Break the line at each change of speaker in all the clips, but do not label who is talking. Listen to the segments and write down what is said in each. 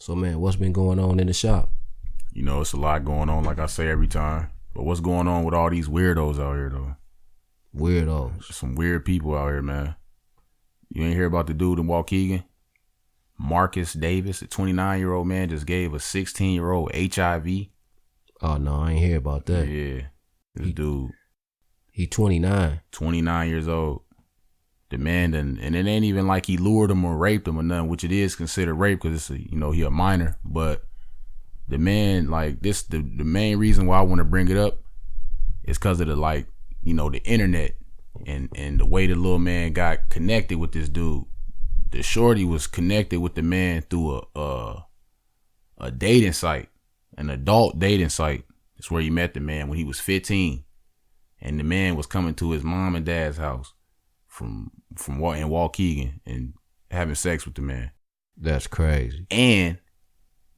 So, man, what's been going on in the shop?
You know, it's a lot going on, like I say every time. But what's going on with all these weirdos out here, though?
Weirdos.
Some weird people out here, man. You ain't hear about the dude in Waukegan? Marcus Davis, a 29-year-old man, just gave a 16-year-old HIV.
Oh, no, I ain't hear about that.
Yeah. This dude.
He 29.
29 years old. The man, and it ain't even like he lured him or raped him or nothing, which it is considered rape because it's he a minor. But the man, like this, the main reason why I want to bring it up is because of the the internet and the way the little man got connected with this dude. The shorty was connected with the man through a dating site, an adult dating site. It's where he met the man when he was 15, and the man was coming to his mom and dad's house from in Waukegan and having sex with the man.
That's crazy.
And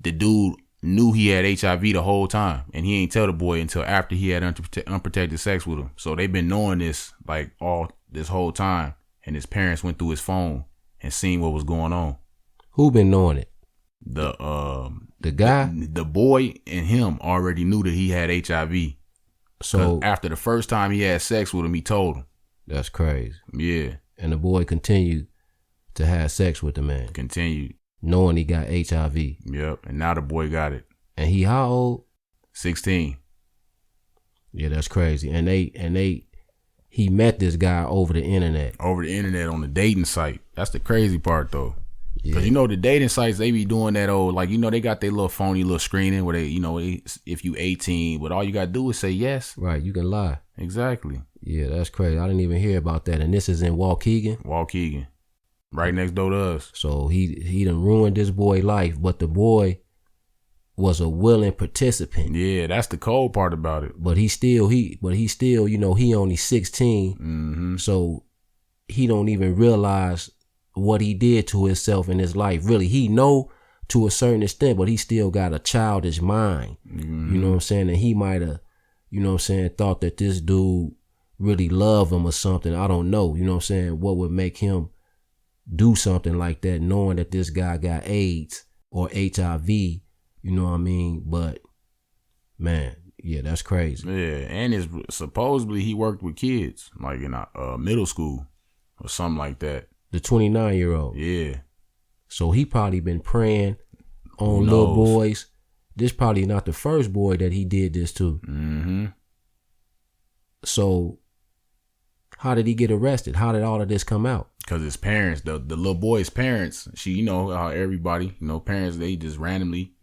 the dude knew he had HIV the whole time, and he ain't tell the boy until after he had unprotected sex with him. So they've been knowing this all this whole time, and his parents went through his phone and seen what was going on.
Who been knowing it?
The
guy?
The boy and him already knew that he had HIV. So after the first time he had sex with him, he told him.
That's crazy.
Yeah.
And the boy continued to have sex with the man.
Continued.
Knowing he got HIV.
Yep. And now the boy got it.
And he how old?
16.
Yeah, that's crazy. And he met this guy over the internet.
Over the internet on the dating site. That's the crazy part though.
Yeah.
Cause the dating sites, they be doing that they got their little phony little screening where they, if you 18, but all you gotta do is say yes.
Right, you can lie.
Exactly.
Yeah, that's crazy. I didn't even hear about that. And this is in Waukegan?
Waukegan. Right next door to us.
So he done ruined this boy's life, but the boy was a willing participant.
Yeah, that's the cold part about it.
But he still, he only 16.
Mm-hmm.
So he don't even realize what he did to himself in his life. Really, he know to a certain extent, but he still got a childish mind.
Mm-hmm.
You know what I'm saying? And he might have, thought that this dude really loved him or something. I don't know. You know what I'm saying? What would make him do something like that, knowing that this guy got AIDS or HIV? You know what I mean? But man, yeah, that's crazy.
Yeah, and supposedly he worked with kids, like in middle school or something like that.
The 29-year-old.
Yeah.
So he probably been preying on little boys. This probably not the first boy that he did this to.
Mm-hmm.
So how did he get arrested? How did all of this come out?
Because his parents, the little boy's parents, how everybody, parents, they just randomly,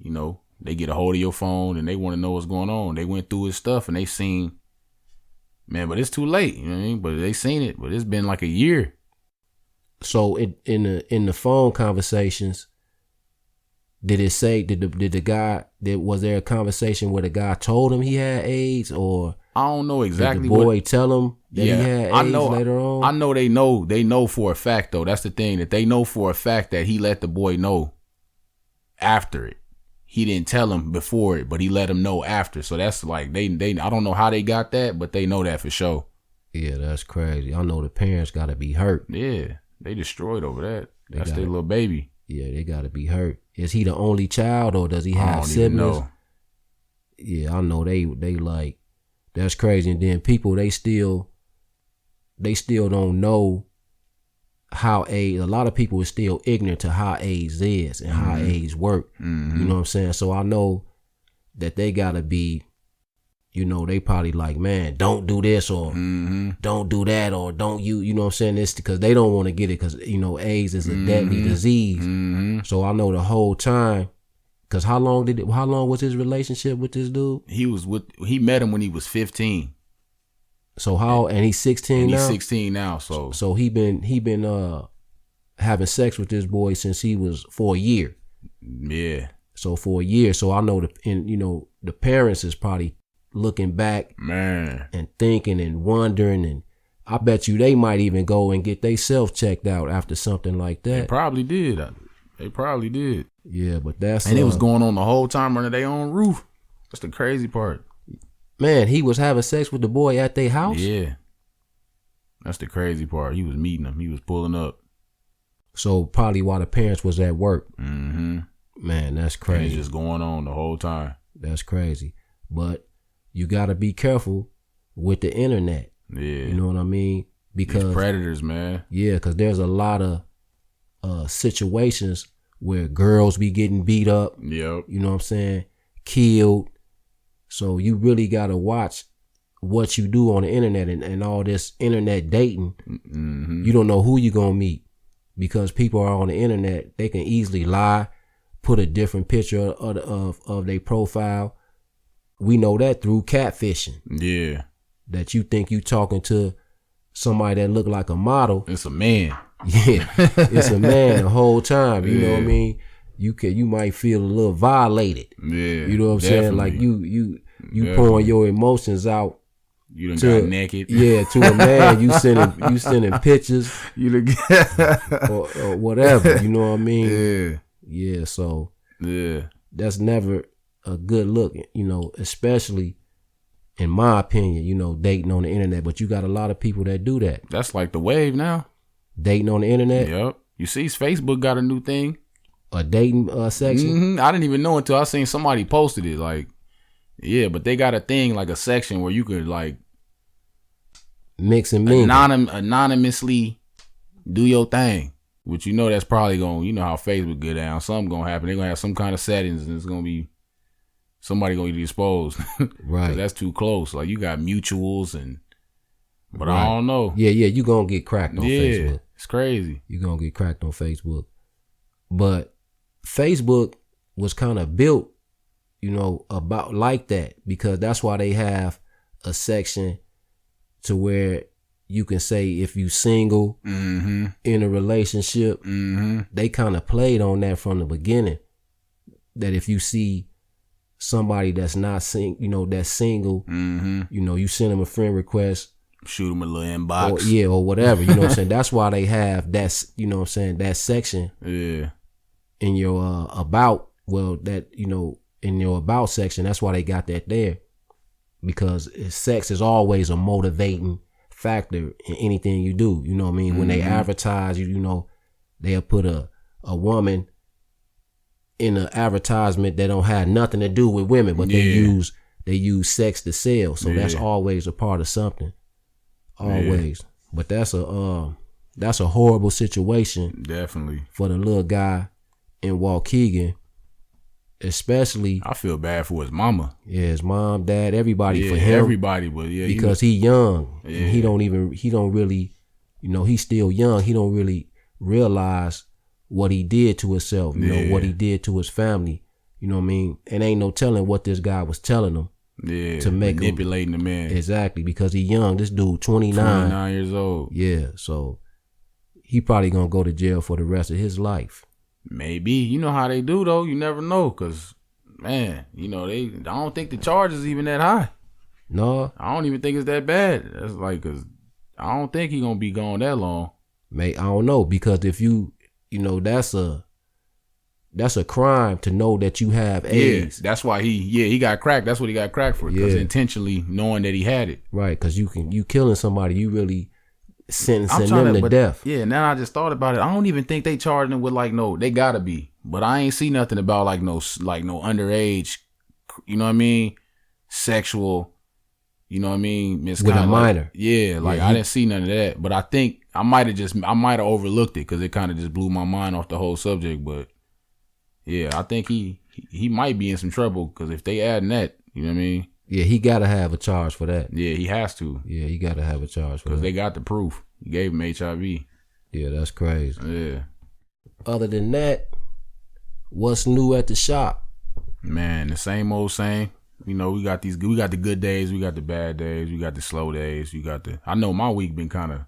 they get a hold of your phone and they want to know what's going on. They went through his stuff and they seen, man, but it's too late, you know what I mean? But they seen it, but it's been like a year.
So in the phone conversations, did it say, did the guy, was there a conversation where the guy told him he had AIDS, or
I don't know exactly.
Did the boy tell him that he had AIDS later on?
I know they know for a fact though. That's the thing, that they know for a fact that he let the boy know after it. He didn't tell him before it, but he let him know after. So that's like they I don't know how they got that, but they know that for sure.
Yeah, that's crazy. I know the parents gotta be hurt.
Yeah, they destroyed over that. That's their little baby.
Yeah, they gotta be hurt. Is he the only child, or does he have siblings? Know. Yeah, I know they like, that's crazy. And then people, they still don't know how AIDS, a lot of people are still ignorant to how AIDS is and how AIDS work.
Mm-hmm.
You know what I'm saying? So I know that they gotta be, they probably like, man, don't do this, or don't do that, or don't you know what I'm saying? This because they don't want to get it, because AIDS is a deadly disease.
Mm-hmm.
So I know the whole time, because how long was his relationship with this dude?
He met him when he was 15.
So and he's 16 now?
He's 16 now, so
he been having sex with this boy since he was for a year.
Yeah.
So for a year. So I know the parents is probably looking back,
man,
and thinking and wondering, and I bet you they might even go and get themselves checked out after something like that.
They probably did.
Yeah, but that's
it was going on the whole time under their own roof. That's the crazy part.
Man, he was having sex with the boy at their house?
Yeah. That's the crazy part. He was meeting him. He was pulling up.
So probably while the parents was at work.
Mm-hmm.
Man, that's crazy.
And it's just going on the whole time.
That's crazy. But you got to be careful with the internet.
Yeah.
You know what I mean? Because
these predators, man.
Yeah, because there's a lot of situations where girls be getting beat up.
Yep.
You know what I'm saying? Killed. So you really got to watch what you do on the internet and all this internet dating.
Mm-hmm.
You don't know who you're going to meet because people are on the internet. They can easily lie, put a different picture of their profile. We know that through catfishing.
Yeah.
That you think you talking to somebody that look like a model.
It's a man.
Yeah. It's a man the whole time. You know what I mean? You might feel a little violated.
Yeah.
You know what I'm saying? Like you
Definitely.
pouring your emotions out.
You done got naked.
Yeah, to a man. You sending pictures.
You done
or whatever. You know what I mean?
Yeah.
Yeah, so
yeah.
That's never a good look, you know, especially in my opinion, you know, dating on the internet. But you got a lot of people that do that.
That's like the wave now.
Dating on the internet.
Yep. You see, Facebook got a new thing.
A dating section.
Mm-hmm. I didn't even know until I seen somebody posted it. Like, yeah, but they got a thing like a section where you could like
mix and mingle.
Anonymously do your thing. Which you know that's probably going, you know how Facebook get down. Something going to happen. They're going to have some kind of settings and it's going to be somebody going to get exposed.
Right.
That's too close. Like you got mutuals but right. I don't know.
Yeah, you going to get cracked on Facebook.
It's crazy.
You going to get cracked on Facebook. But Facebook was kind of built, you know, about like that because that's why they have a section to where you can say if you single
mm-hmm.
in a relationship,
mm-hmm.
they kind of played on that from the beginning. That if you see somebody that's not that's single,
mm-hmm.
you know, you send them a friend request,
shoot them a little inbox,
or whatever. You know what I'm saying? That's why they have that. You know what I'm saying? That section.
Yeah.
In your about, well, that you know, in your about section, that's why they got that there, because sex is always a motivating factor in anything you do. You know what I mean? Mm-hmm. When they advertise, you know, they'll put a woman in an advertisement that don't have nothing to do with women, but they use sex to sell. So that's always a part of something. Always. Yeah. But that's a horrible situation.
Definitely.
For the little guy in Waukegan. Especially,
I feel bad for his mama.
Yeah, his mom, dad, everybody for him.
Everybody, but
because he young. Yeah. And he don't really, you know, he's still young. He don't really realize what he did to himself, you know, what he did to his family. You know what I mean? And ain't no telling what this guy was telling him.
Yeah,
to make
manipulating the man.
Exactly, because he young. This dude 29.
29 years old.
Yeah, so he probably gonna go to jail for the rest of his life.
Maybe. You know how they do though. You never know, cause man, you know I don't think the charge is even that high.
No,
I don't even think it's that bad. That's like, cause I don't think he gonna be gone that long.
I don't know, because if you know, that's a crime to know that you have AIDS.
Yeah, that's why he got cracked. That's what he got cracked for, because intentionally knowing that he had it.
Right, because you killing somebody, you really sentencing them to death.
Yeah, now I just thought about it. I don't even think they charging him with they gotta be. But I ain't see nothing about no underage, you know what I mean, sexual, you know what I mean,
misconduct. With a minor.
I didn't see none of that. But I think I might have overlooked it because it kind of just blew my mind off the whole subject. But yeah, I think he might be in some trouble, because if they adding that, you know what I mean?
Yeah, he got to have a charge for that.
Yeah, he has to.
Yeah, he got to have a charge for that.
Because they got the proof. He gave him HIV.
Yeah, that's crazy.
Yeah.
Other than that, what's new at the shop?
Man, the same old same. You know, we got the good days, we got the bad days, we got the slow days, I know my week been kind of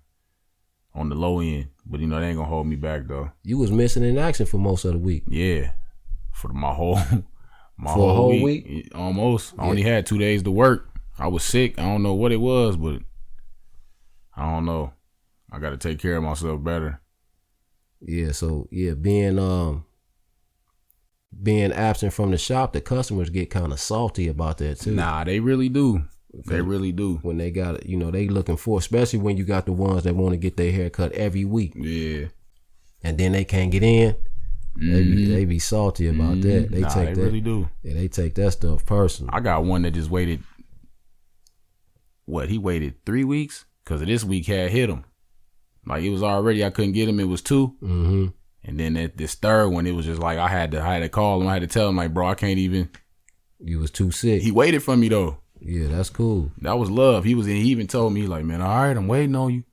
on the low end, but you know, they ain't gonna hold me back though.
You was missing in action for most of the week.
Yeah. For my whole week. Almost. I only had 2 days to work. I was sick. I don't know what it was, but I don't know. I got to take care of myself better.
Yeah, so being absent from the shop, the customers get kind of salty about that too.
Nah, they really do. They really do.
When they got it, you know, they looking for, especially when you got the ones that want to get their hair cut every week.
Yeah.
And then they can't get in. They be salty about that. They take that.
Really do.
Yeah, they take that stuff personal.
I got one that just waited. He waited 3 weeks because of this week had hit him. Like it was already, I couldn't get him. It was 2, and then at this third one, it was just like I had to call him. I had to tell him like, bro, I can't even.
You was too sick.
He waited for me though.
Yeah, that's cool.
That was love. He even told me like, man, all right, I'm waiting on you.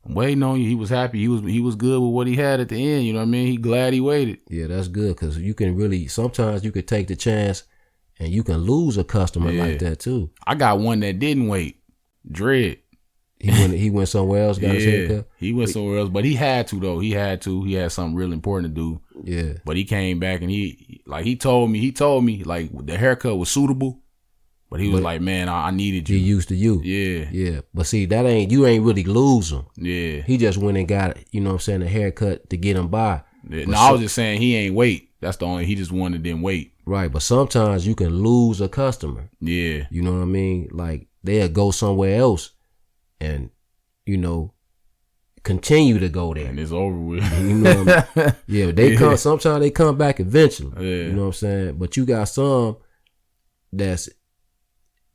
He was happy. He was good with what he had at the end. You know what I mean? He glad he waited.
Yeah, that's good because you can really sometimes you could take the chance and you can lose a customer like that too.
I got one that didn't wait. Dread.
He went somewhere else, got his haircut?
He went somewhere else, but he had to though. He had something real important to do.
Yeah.
But he came back and he told me like the haircut was suitable. But he was like, man, I needed you.
He used to you.
Yeah.
Yeah. But see, you ain't really lose him.
Yeah.
He just went and got, you know what I'm saying, a haircut to get him by.
Yeah. No, I was just saying he ain't wait. That's the only, he just wanted didn't wait.
Right. But sometimes you can lose a customer.
Yeah.
You know what I mean? Like they'll go somewhere else and, you know, continue to go there.
And it's over with.
You know what I mean? Yeah. They come, sometimes they come back eventually.
Yeah.
You know what I'm saying? But you got some that's,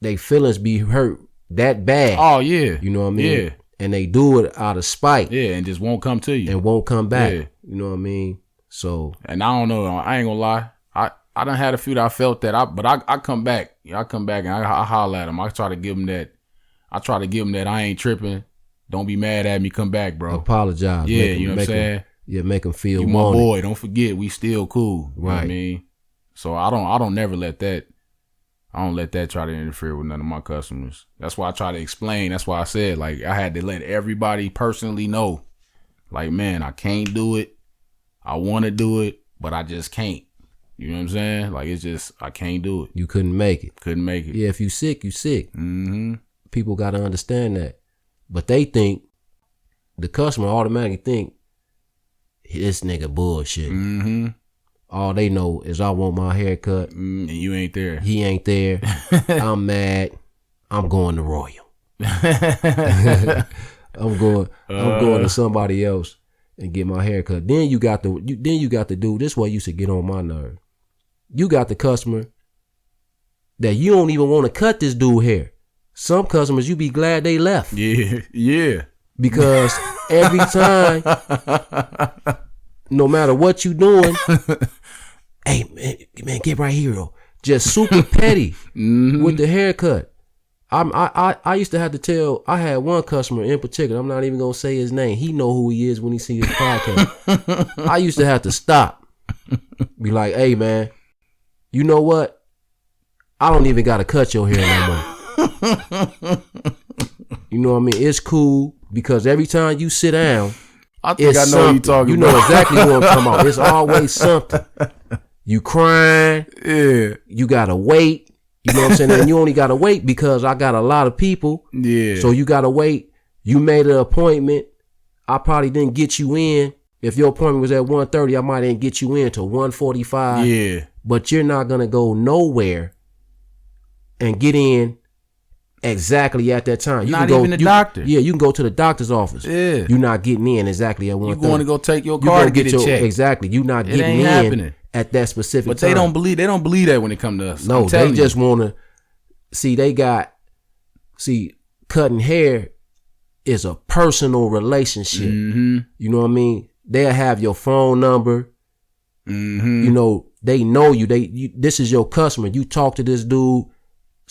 they feelings be hurt that bad.
Oh yeah.
You know what I mean?
Yeah.
And they do it out of spite.
Yeah, and just won't come to you.
And won't come back.
Yeah.
You know what I mean? So.
And I don't know. I ain't gonna lie. I done had a few that I felt that I come back. I come back and I holler at them. I try to give them that. I ain't tripping. Don't be mad at me. Come back, bro.
Apologize.
Yeah, you know what I'm saying?
Yeah, make them feel
you my boy. Don't forget, we still cool. You know what I mean? So I don't never let that. I don't let that try to interfere with none of my customers. That's why I try to explain. That's why I said, like, I had to let everybody personally know, like, man, I can't do it. I want to do it, but I just can't. You know what I'm saying? Like, it's just, I can't do it.
You couldn't make it.
Couldn't make it.
Yeah, if you sick, you sick.
Mm-hmm.
People got to understand that. But they think, the customer automatically think, this nigga bullshit.
Mm-hmm.
All they know is I want my hair cut.
And you ain't there.
He ain't there. I'm mad. I'm going to Royal. I'm going to somebody else and get my hair cut. Then you got the dude. This way used to get on my nerve. You got the customer that you don't even want to cut this dude hair. Some customers you be glad they left.
Yeah, yeah.
Because every time, no matter what you doing, hey man, get right here, though. Just super petty with the haircut. I used to have to tell. I had one customer in particular. I'm not even gonna say his name. He know who he is when he see his podcast. I used to have to stop. Be like, hey man, you know what? I don't even gotta cut your hair no more. You know what I mean? It's cool because every time you sit down,
I think I know what you're talking about.
You know exactly what I'm talking about. It's always something. You crying.
Yeah.
You gotta wait. You know what I'm saying? And you only gotta wait because I got a lot of people.
Yeah.
So you gotta wait. You made an appointment. I probably didn't get you in. If your appointment was at 1:30, I might didn't get you in till 1:45.
Yeah.
But you're not gonna go nowhere and get in exactly at that time. You
not
can go,
even the doctor.
Yeah, you can go to the doctor's office.
Yeah.
You're not getting in exactly at 1:30.
You going to go take your car to get it checked.
Exactly. You're not getting in
happening
at that specific
but
time.
But they don't believe that when it comes to us.
No, they just want to see. Cutting hair is a personal relationship.
Mm-hmm.
You know what I mean? They'll have your phone number.
Mm-hmm.
You know, they know you. This is your customer. You talk to this dude.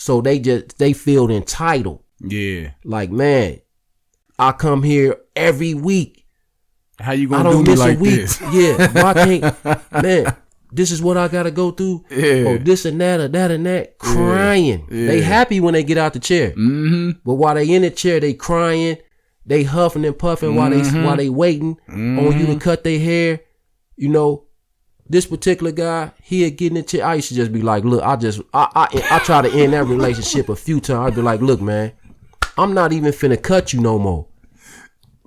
So they feel entitled.
Yeah.
Like, man, I come here every week.
How you gonna do me like this?
Yeah. Why can't, man, this is what I gotta go through.
Yeah.
Oh, this and that or that and that. Crying.
Yeah.
They happy when they get out the chair.
Mm-hmm.
But while they in the chair, they crying. They huffing and puffing while they waiting on you to cut their hair. You know, this particular guy, he'd get in the chair. I used to just be like, look, I try to end that relationship a few times. I'd be like, look, man, I'm not even finna cut you no more.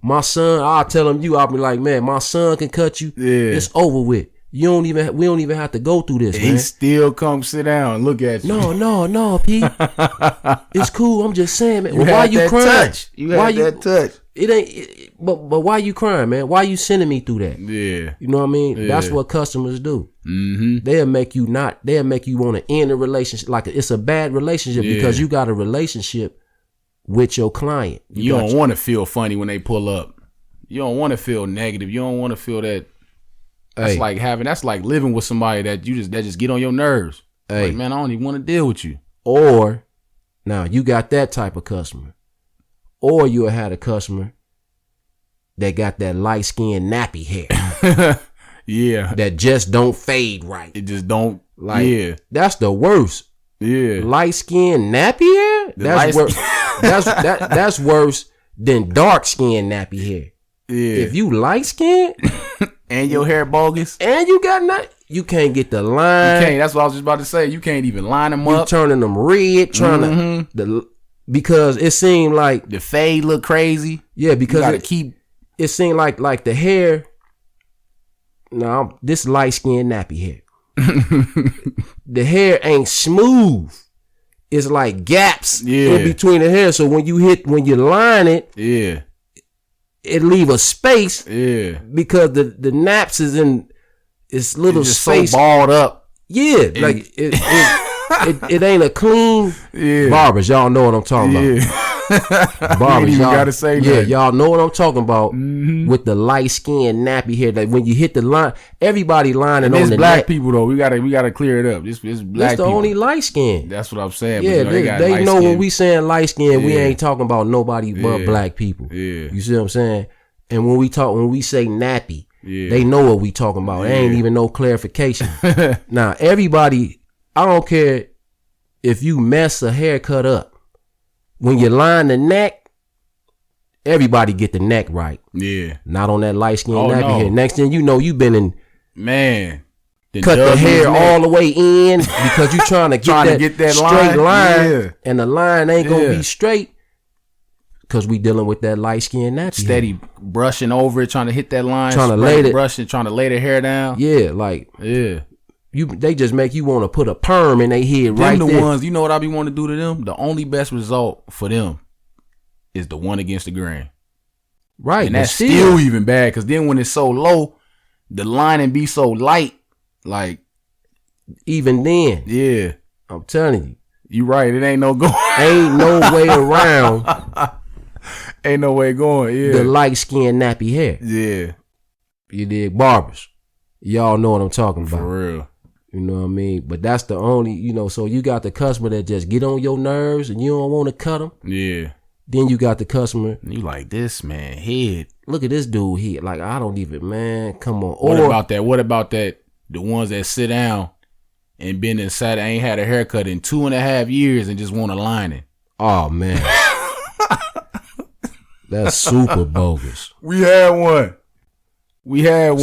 My son, I'll tell him I'll be like, man, my son can cut you.
Yeah.
It's over with. we don't even have to go through this, man.
He still come sit down and look at you.
No, P. It's cool. I'm just saying, man. Why you crying?
Touch. You had that touch.
It ain't. But why you crying, man? Why you sending me through that?
Yeah.
You know what I mean? Yeah. That's what customers do. Mm-hmm. They'll make you want to end a relationship. Like it's a bad relationship because you got a relationship with your client.
You don't want to feel funny when they pull up. You don't want to feel negative. You don't want to feel that. That's like living with somebody that just get on your nerves. Hey. Like, man, I don't even want to deal with you.
Or now you got that type of customer. Or you'll have a customer that got that light skinned nappy hair.
Yeah.
That just don't fade right.
It just don't. Like,
that's the worst.
Yeah.
Light skinned nappy hair? That's worse. That's worse than dark skinned nappy hair.
Yeah.
If you light skinned
and your hair bogus
and you got you can't get the line.
You can't. That's what I was just about to say. You can't even line them up.
You turning them red, trying to because it seemed like
the fade look crazy.
Yeah, because it seemed like the hair. No, this light skinned nappy hair. The hair ain't smooth. It's like gaps in between the hair. So when you line it, it leave a space. Yeah, because the naps is in its little space,
so balled up.
Yeah, like it ain't a clean barbers. Y'all know what I'm talking about. Barbers, y'all gotta say that. Yeah, y'all know what I'm talking about with the light skinned nappy hair. That when you hit the line, everybody lining on the
black
neck.
People though. We gotta clear it up. This black people.
That's the only light skin.
That's what I'm saying.
Yeah, they know when we saying light skin, we ain't talking about nobody but black people.
Yeah,
you see what I'm saying? And when we say nappy, they know what we talking about. There ain't even no clarification. Now everybody. I don't care if you mess a haircut up. When you line the neck, everybody get the neck right. Yeah. Not on that light skin nappy hair. Next thing you know, you been in cut the hair all the way in because you trying to get that straight line. And the line ain't gonna be straight because we dealing with that light skin nappy
steady
hair.
Brushing over it, trying to hit that line,
trying
to lay the hair down.
Yeah, like they just make you want to put a perm in their head right there.
The ones, you know what I be wanting to do to them? The only best result for them is the one against the grain.
Right.
And that's still even bad because then when it's so low, the lining be so light. Like,
even then.
Yeah.
I'm telling you.
You right. It ain't no going.
Ain't no way around.
Ain't no way going. Yeah.
The light skinned nappy hair.
Yeah.
You dig? Barbers. Y'all know what I'm talking about.
For real.
You know what I mean? But that's the only, so you got the customer that just get on your nerves and you don't want to cut them.
Yeah.
Then you got the customer.
You like this, man, head.
Look at this dude here. Like, I don't even, man, come on.
What about that? The ones that sit down and been inside, ain't had a haircut in 2.5 years and just want a lining.
Oh, man. That's super bogus.
We had one. We had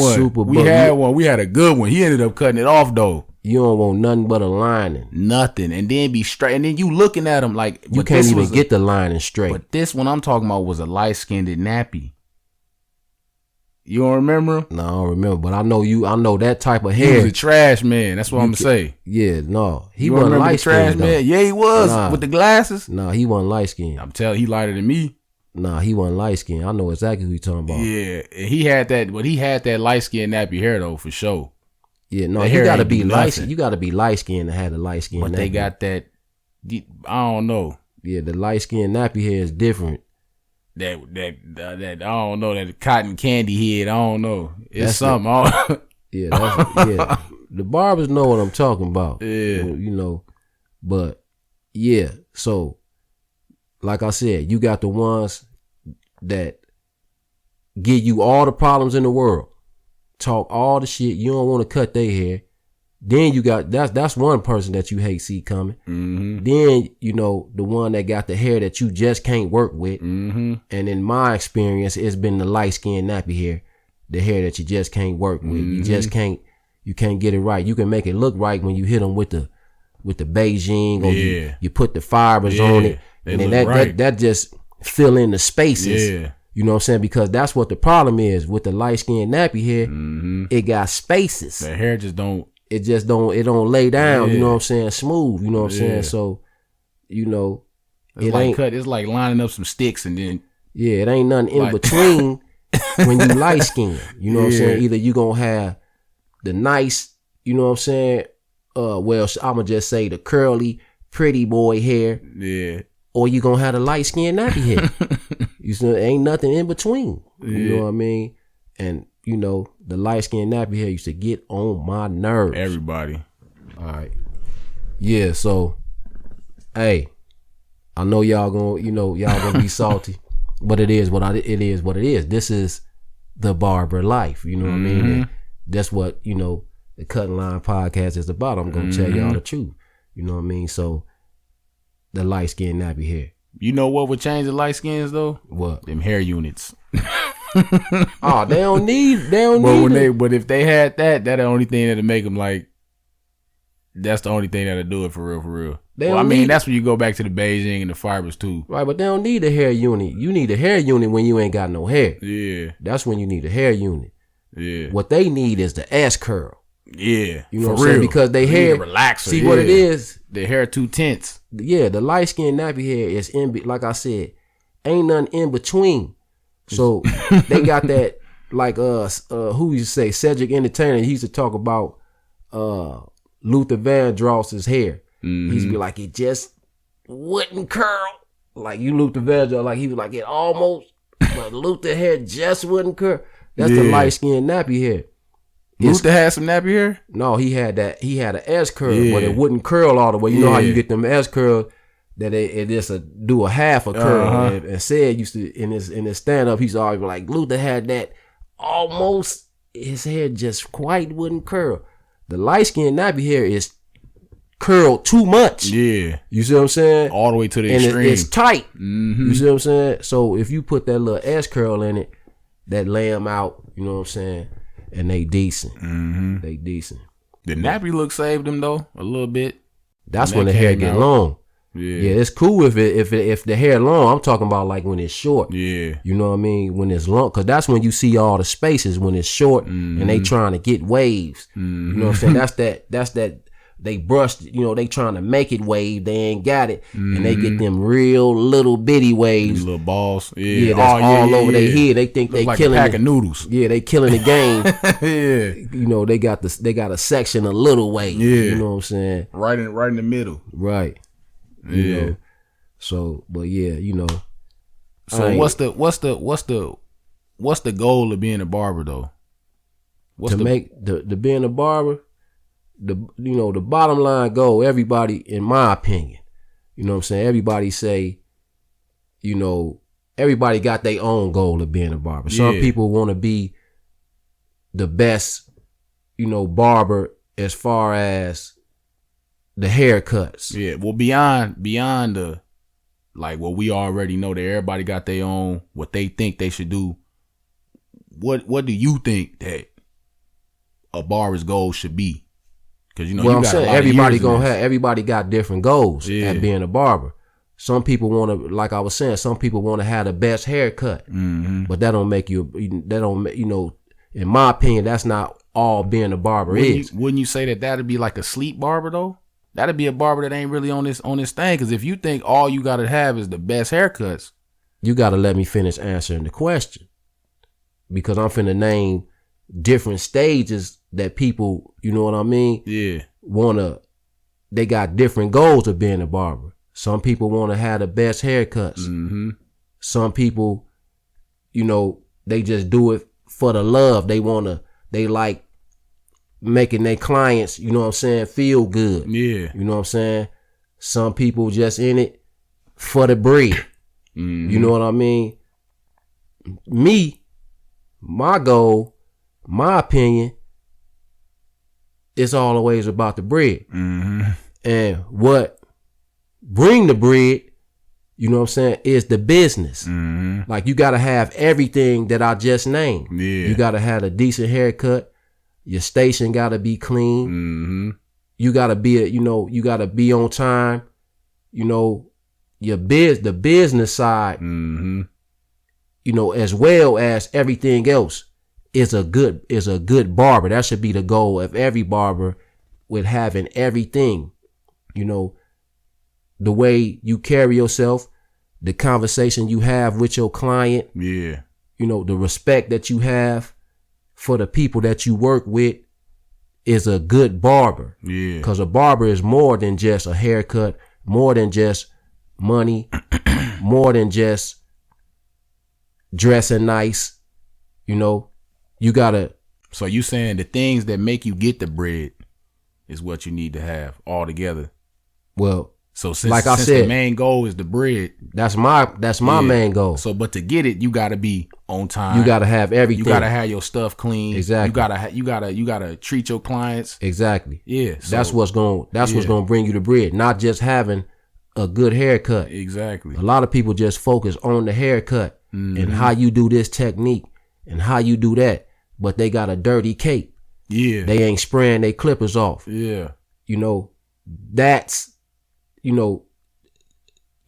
a good one. He ended up cutting it off though.
You don't want nothing but a lining.
Nothing. And then be straight. And then you looking at him like
you can't even get the lining straight.
But this one I'm talking about was a light skinned nappy. You don't remember him?
No, I don't remember. But I know that type of hair.
He was a trash man. That's what I'm gonna say.
Yeah, no. He wasn't light skinned.
Man? Yeah, he was with the glasses.
No, he wasn't light skinned.
I'm telling you, he lighter than me.
Nah, he wasn't light skinned. I know exactly who you talking about.
Yeah, he had that, but he had that light skinned nappy hair though, for sure.
Yeah, no, you gotta be light. You gotta be light skinned to have the light skin.
But they got that. I don't know.
Yeah, the light skinned nappy hair is different.
That I don't know, that cotton candy head. I don't know. It's something.
Yeah. The barbers know what I'm talking about.
Yeah,
but yeah. So, like I said, you got the ones that give you all the problems in the world, talk all the shit. You don't want to cut their hair. Then you got that's one person that you hate see coming.
Mm-hmm.
Then the one that got the hair that you just can't work with.
Mm-hmm.
And in my experience, it's been the light skinned nappy hair, the hair that you just can't work with.
Mm-hmm.
You just can't get it right. You can make it look right when you hit them with the Beijing or you put the fibers on it. And then that just fill in the spaces.
Yeah.
You know what I'm saying? Because that's what the problem is with the light skinned nappy hair. It got spaces.
The hair just don't.
It don't lay down. You know what I'm saying? Smooth. You know what I'm saying? So, you know,
it's like cut. It's like lining up some sticks and then.
Yeah, it ain't nothing in between when you light skinned. You know what I'm saying? Either you gonna have the nice, you know what I'm saying? Well, I'ma just say the curly, pretty boy hair.
Yeah.
Or you gonna have the light skinned nappy hair. You see, ain't nothing in between. You know what I mean? And you know, the light skinned nappy hair used to get on my nerves.
Everybody.
All right. Yeah, so hey, I know y'all gonna be salty, but it is what it is. This is the barber life. You know what I mean? And that's what, you know, the Cutline podcast is about. I'm gonna tell y'all the truth. You know what I mean? So the light skinned nappy hair.
You know what would change the light skins though?
What?
Them hair units.
Oh, they don't need
but if they had that the only thing that'll make them like, that's the only thing that'll do it for real. I mean, that's when you go back to the Beijing and the fibers too.
Right, but they don't need a hair unit. You need a hair unit when you ain't got no hair.
Yeah.
That's when you need a hair unit.
Yeah.
What they need is the S curl.
Yeah.
You know what I'm saying? Because they hair
relaxer.
See what it is?
The hair too tense.
Yeah, the light skinned nappy hair is like I said, ain't nothing in between. So they got that, like who used to say, Cedric Entertainer, he used to talk about Luther Vandross's hair. He used to be like, it just wouldn't curl. Like you Luther Vandross, like he was like, it almost, but Luther hair just wouldn't curl. That's the light skinned nappy hair.
Luther had some nappy hair?
No, he had an S curl, but it wouldn't curl all the way. You know how you get them S curls that it just do a half a curl. And said used to in his stand up, he's always like, Luther had that almost, his hair just quite wouldn't curl. The light skinned nappy hair is curled too much.
Yeah.
You see what I'm saying?
All the way to the
and
extreme.
It's tight. You see what I'm saying? So if you put that little S curl in it, that lay them out, you know what I'm saying? And they decent. They decent.
The nappy look saved them though a little bit.
That's when the hair get long.
Yeah,
it's cool if the hair long. I'm talking about like when it's short.
Yeah,
you know what I mean, when it's long, because that's when you see all the spaces when it's short and they trying to get waves. You know what I'm saying? That's that. They brushed, you know, they trying to make it wave. They ain't got it. And they get them real little bitty waves.
These little balls.
Yeah, that's all over their head. They think they
like
killing
a pack of noodles.
Yeah, they killing the game.
Yeah.
You know, they got a section a little way.
Yeah.
You know what I'm saying?
Right in the middle.
Right.
Yeah.
You know? So, but yeah, you know.
So what's the goal of being a barber though?
Make being a barber, the bottom line goal, everybody, in my opinion, you know what I'm saying, everybody say, you know, everybody got their own goal of being a barber. Some people want to be the best, you know, barber as far as the haircuts.
Yeah, well, beyond the, like, what we already know, that everybody got their own, what they think they should do. What do you think that a barber's goal should be? Because, you know,
I'm saying everybody got different goals at being a barber. Some people want to, like I was saying, some people want to have the best haircut, but that don't make you, you know, in my opinion, that's not all being a barber is.
Wouldn't you say that'd be like a sleep barber though? That'd be a barber that ain't really on this thing. Because if you think all you gotta have is the best haircuts,
you gotta let me finish answering the question, because I'm finna name different stages that people, you know what I mean?
Yeah.
They got different goals of being a barber. Some people want to have the best haircuts. Some people, you know, they just do it for the love. They like making their clients, you know what I'm saying, feel good.
Yeah.
You know what I'm saying? Some people just in it for the bread. You know what I mean? Me, my goal, my opinion, it's always about the bread. And what bring the bread, you know what I'm saying, is the business. Like, you got to have everything that I just named.
Yeah.
You got to have a decent haircut. Your station got to be clean. You got to be you got to be on time. You know, the business side, you as well as everything else is a good barber. That should be the goal of every barber, with having everything, the way you carry yourself, the conversation you have with your client.
Yeah.
The respect that you have for the people that you work with is a good barber.
Yeah.
Because a barber is more than just a haircut, more than just money, more than just dressing nice. You gotta.
So you saying the things that make you get the bread is what you need to have all together.
Well,
so since the main goal is the bread,
that's my main goal.
So, but to get it, you gotta be on time.
You gotta have everything.
You gotta have your stuff clean.
Exactly.
You gotta treat your clients.
Exactly.
Yeah. So,
that's what's gonna bring you the bread. Not just having a good haircut.
Exactly.
A lot of people just focus on the haircut and how you do this technique and how you do that, but they got a dirty cape.
Yeah.
They ain't spraying their clippers off.
Yeah.
That's, you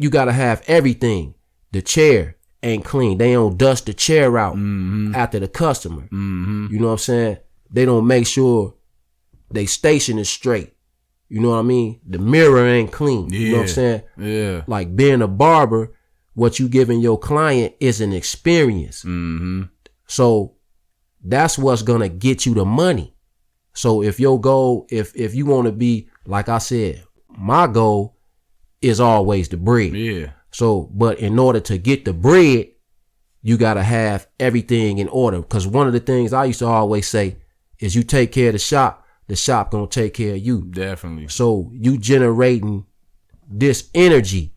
got to have everything. The chair ain't clean. They don't dust the chair out after the customer.
Mm-hmm.
You know what I'm saying? They don't make sure they station is straight. You know what I mean? The mirror ain't clean.
Yeah.
You know what I'm saying?
Yeah.
Like being a barber, what you giving your client is an experience.
Mm-hmm.
So that's what's going to get you the money. So if your goal, if you want to be, like I said, my goal is always the bread.
Yeah.
So, but in order to get the bread, you got to have everything in order. Because one of the things I used to always say is you take care of the shop going to take care of you.
Definitely.
So you generating this energy,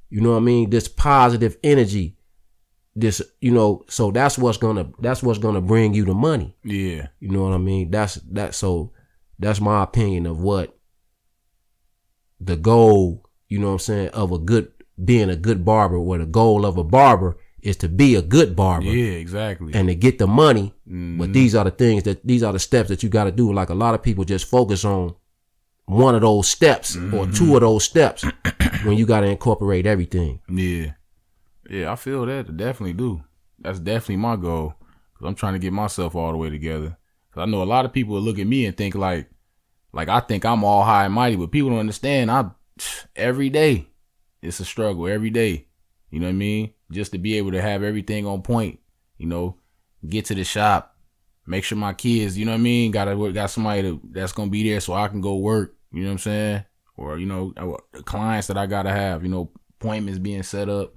you know what I mean? This positive energy. This, so that's what's gonna bring you the money.
Yeah.
You know what I mean? So that's my opinion of what the goal, you know what I'm saying, of being a good barber, or the goal of a barber is to be a good barber.
Yeah, exactly.
And to get the money.
Mm-hmm.
But these are the steps that you got to do. Like a lot of people just focus on one of those steps or two of those steps when you got to incorporate everything.
Yeah. Yeah, I feel that. I definitely do. That's definitely my goal. Cause I'm trying to get myself all the way together. Cause I know a lot of people look at me and think like I think I'm all high and mighty, but people don't understand. Every day, it's a struggle every day. You know what I mean? Just to be able to have everything on point. Get to the shop, make sure my kids, you know what I mean, got somebody that's gonna be there so I can go work. You know what I'm saying? Or the clients that I gotta have. Appointments being set up.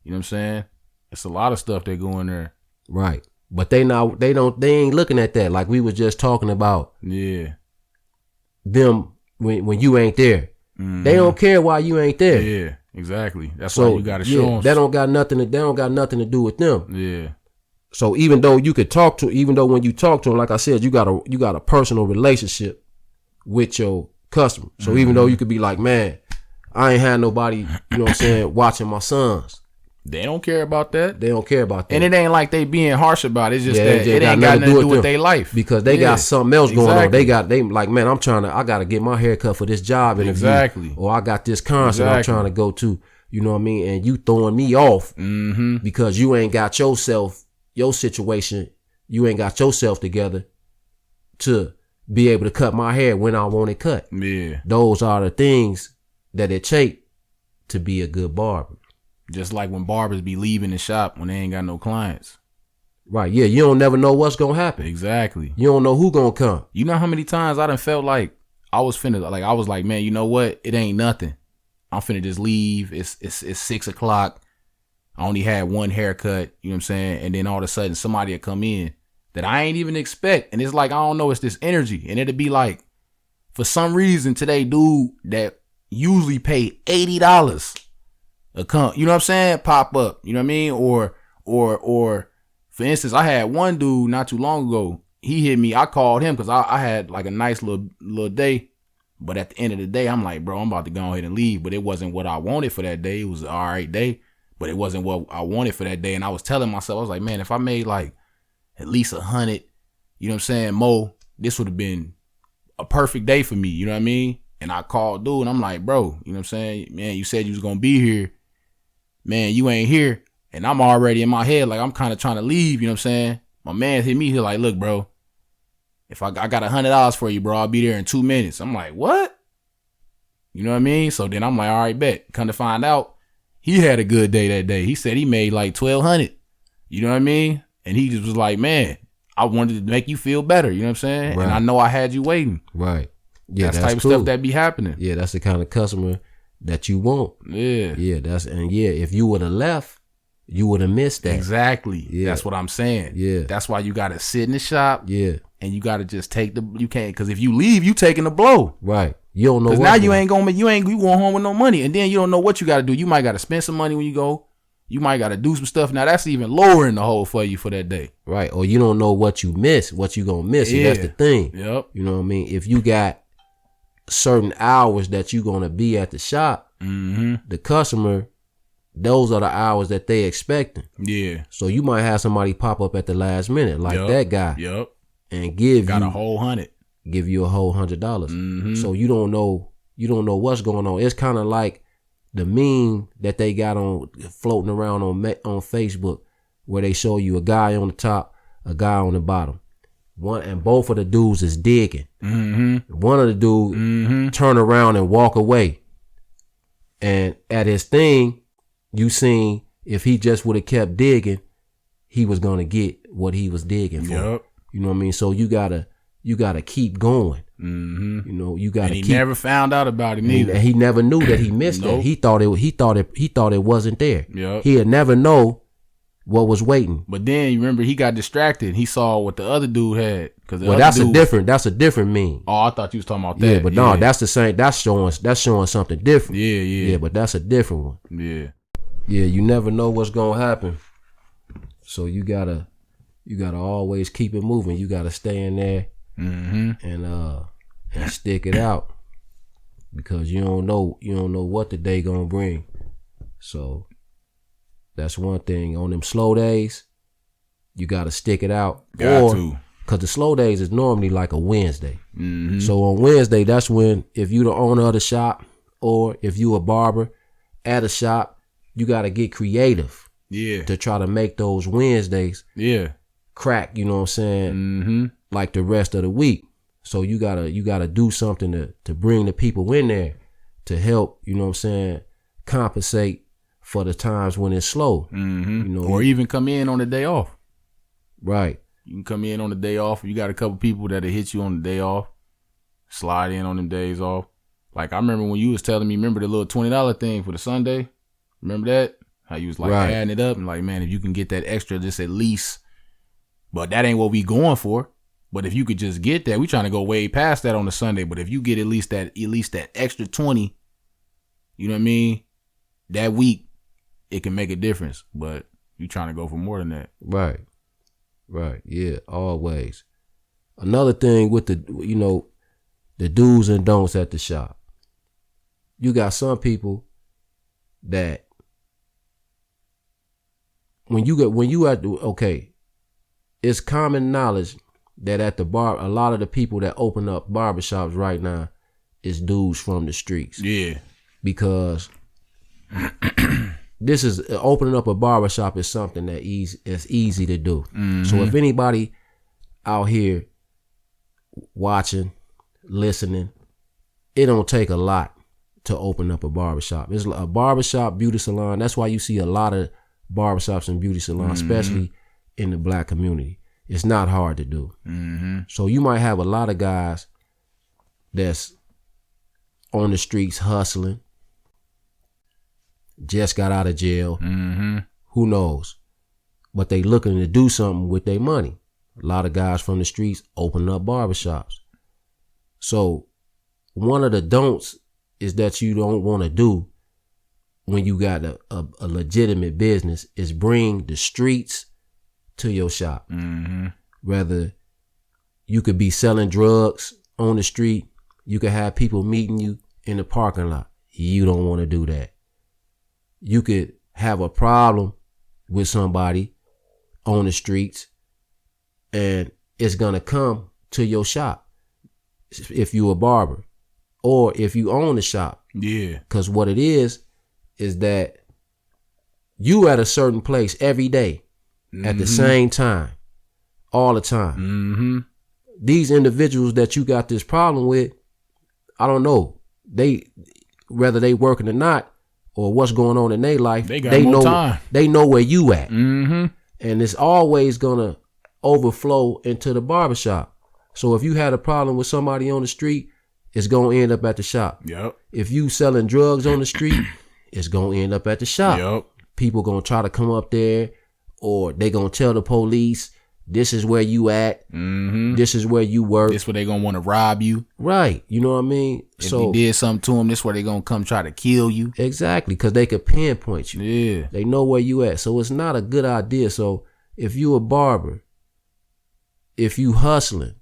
You know what I'm saying? It's a lot of stuff that go in there.
Right. But they ain't looking at that. Like we was just talking about.
Yeah.
Them when you ain't there.
Mm-hmm.
They don't care why you ain't there.
Yeah, exactly. That's why you gotta show them.
They don't got nothing to do with them.
Yeah.
So even though when you talk to them, like I said, you got a personal relationship with your customer. So even though you could be like, man, I ain't had nobody, you know what I'm saying, watching my sons.
They don't care about that.
They don't care about that.
And it ain't like they being harsh about it. It's just that it ain't got nothing to do with their life.
Because they got something else going on. They like, man, I got to get my hair cut for this job interview.
Exactly.
Or I got this concert I'm trying to go to. You know what I mean? And you throwing me off because you ain't got your situation, you ain't got yourself together to be able to cut my hair when I want it cut.
Yeah.
Those are the things that it take to be a good barber.
Just like when barbers be leaving the shop when they ain't got no clients.
Right, yeah, you don't never know what's gonna happen.
Exactly.
You don't know who gonna come.
You know how many times I done felt like I was like, man, you know what? It ain't nothing. I'm finna just leave. It's 6:00. I only had one haircut, you know what I'm saying? And then all of a sudden somebody would come in that I ain't even expect. And it's like, I don't know, it's this energy. And it'd be like, for some reason today, dude that usually pay $80 a come, you know what I'm saying, pop up, you know what I mean? Or for instance, I had one dude not too long ago. He hit me. I called him because I had like a nice little day. But at the end of the day, I'm like, bro, I'm about to go ahead and leave. But it wasn't what I wanted for that day. It was an all right day, but it wasn't what I wanted for that day. And I was telling myself, I was like, man, if I made like at least 100, you know what I'm saying, more, this would have been a perfect day for me. You know what I mean? And I called dude and I'm like, bro, you know what I'm saying? Man, you said you was going to be here. Man, you ain't here. And I'm already in my head, like, I'm kind of trying to leave, you know what I'm saying? My man hit me, he like, look, bro, if I got $100 for you, bro, I'll be there in 2 minutes. I'm like, what? You know what I mean? So then I'm like, all right, bet. Come to find out, he had a good day that day. He said he made like $1,200. You know what I mean? And he just was like, man, I wanted to make you feel better. You know what I'm saying? Right. And I know I had you waiting.
Right. Yeah,
that's type
cool.
of stuff that be happening.
Yeah, that's the kind of customer that you want.
Yeah.
Yeah, if you would have left, you would have missed that.
Exactly. Yeah. That's what I'm saying.
Yeah.
That's why you got to sit in the shop.
Yeah.
And you got to just you can't, because if you leave, you taking the blow.
Right. You don't know.
Because now you going home with no money. And then you don't know what you got to do. You might got to spend some money when you go. You might got to do some stuff. Now that's even lowering the hole for you for that day.
Right. Or you don't know what you miss, what you going to miss. Yeah. That's the thing.
Yep.
You know what I mean? If you got certain hours that you're going to be at the shop, the customer, those are the hours that they expecting.
Yeah.
So you might have somebody pop up at the last minute like that guy.
Yep.
And give
a whole $100.
Give you a whole $100. So you don't know what's going on. It's kind of like the meme that they got floating around on Facebook, where they show you a guy on the top, a guy on the bottom. And both of the dudes is digging. One of the dudes turn around and walk away. And at his thing, you seen if he just would have kept digging, he was gonna get what he was digging for.
Yep.
You know what I mean? So you gotta keep going. You know, you gotta.
And he never found out about it either.
He never knew that he missed it. He thought it wasn't there.
Yep.
He'd never know what was waiting.
But then you remember he got distracted. He saw what the other dude had.
That's a different meme.
Oh, I thought you was talking about that.
Yeah, but no, that's the same. That's showing something different.
Yeah.
But that's a different one.
Yeah.
Yeah, you never know what's gonna happen. So you gotta always keep it moving. You gotta stay in there and stick it out, because you don't know what the day gonna bring. So that's one thing. On them slow days, you gotta stick it out. Because the slow days is normally like a Wednesday. So on Wednesday, that's when, if you the owner of the shop or if you a barber at a shop, you gotta get creative.
Yeah.
To try to make those Wednesdays crack, you know what I'm saying? Like the rest of the week. So you gotta do something to bring the people in there to help, you know what I'm saying, compensate for the times when it's slow. You know,
or even come in on the day off.
Right.
You can come in on the day off. You got a couple people that'll hit you on the day off. Slide in on them days off. Like I remember when you was telling me, remember the little $20 thing for the Sunday? Remember that? How you was like adding it up and like, man, if you can get that extra, just at least. But that ain't what we going for. But if you could just get that, we trying to go way past that on the Sunday. But if you get at least that extra 20, you know what I mean? That week, it can make a difference. But you trying to go for more than that.
Right. Yeah, always. Another thing with the do's and don'ts at the shop. You got some people that it's common knowledge that at the bar, a lot of the people that open up barbershops right now is dudes from the streets.
Yeah.
Because this is opening up a barbershop is something that's easy to do. So if anybody out here watching, listening, it don't take a lot to open up a barbershop. It's a barbershop, beauty salon. That's why you see a lot of barbershops and beauty salons, especially in the black community. It's not hard to do. So you might have a lot of guys that's on the streets hustling, just got out of jail. Who knows? But they looking to do something with their money. A lot of guys from the streets open up barbershops. So one of the don'ts is that you don't want to do when you got a legitimate business is bring the streets to your shop. Whether you could be selling drugs on the street, you could have people meeting you in the parking lot. You don't want to do that. You could have a problem with somebody on the streets and it's going to come to your shop if you a barber or if you own the shop.
Yeah.
Because what it is that you at a certain place every day at the same time, all the time. These individuals that you got this problem with, I don't know, whether they working or not, or what's going on in their life, they know time. They know where you at, and it's always gonna overflow into the barbershop. So if you had a problem with somebody on the street, it's gonna end up at the shop.
Yep.
If you selling drugs on the street, it's gonna end up at the shop.
Yep.
People gonna try to come up there, or they gonna tell the police, this is where you at. This is where you work.
This where they gonna want to rob you.
Right. You know what I mean?
If you did something to them, this where they gonna come try to kill you.
Exactly, because they could pinpoint you.
Yeah.
They know where you at. So it's not a good idea. So if you a barber, if you hustling,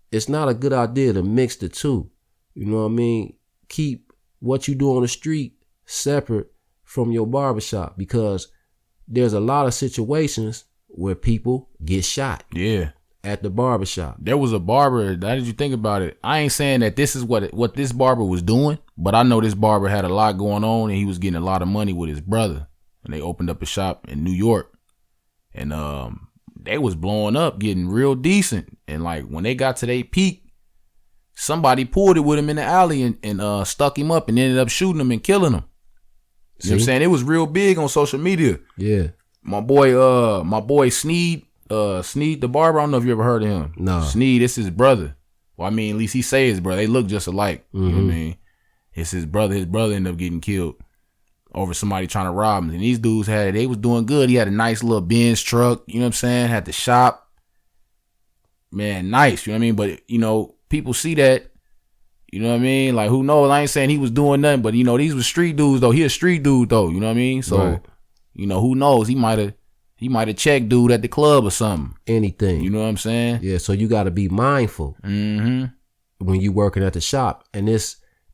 it's not a good idea to mix the two. You know what I mean? Keep what you do on the street separate from your barbershop, because there's a lot of situations where people get shot.
Yeah.
At the barbershop. There
was a barber, how did you think about it? I ain't saying that this is what this barber was doing, but I know this barber had a lot going on and he was getting a lot of money with his brother. And they opened up a shop in New York. And they was blowing up, getting real decent. And like when they got to their peak, somebody pulled it with him in the alley and stuck him up and ended up shooting him and killing him. You know what I'm saying? It was real big on social media.
Yeah.
My boy Sneed the barber, I don't know if you ever heard of him.
No.
Sneed, it's his brother. Well, I mean, at least he say his brother. They look just alike. You know what I mean? It's his brother. His brother ended up getting killed over somebody trying to rob him. And these dudes they was doing good. He had a nice little Benz truck, you know what I'm saying? Had the shop. Man, nice, you know what I mean? But, you know, people see that, you know what I mean? Like, who knows? I ain't saying he was doing nothing, but, you know, these were street dudes, though. He a street dude, though, you know what I mean? So, right. You know, who knows? He might have checked dude at the club or something.
Anything.
You know what I'm saying?
Yeah, so you got to be mindful when you working at the shop. And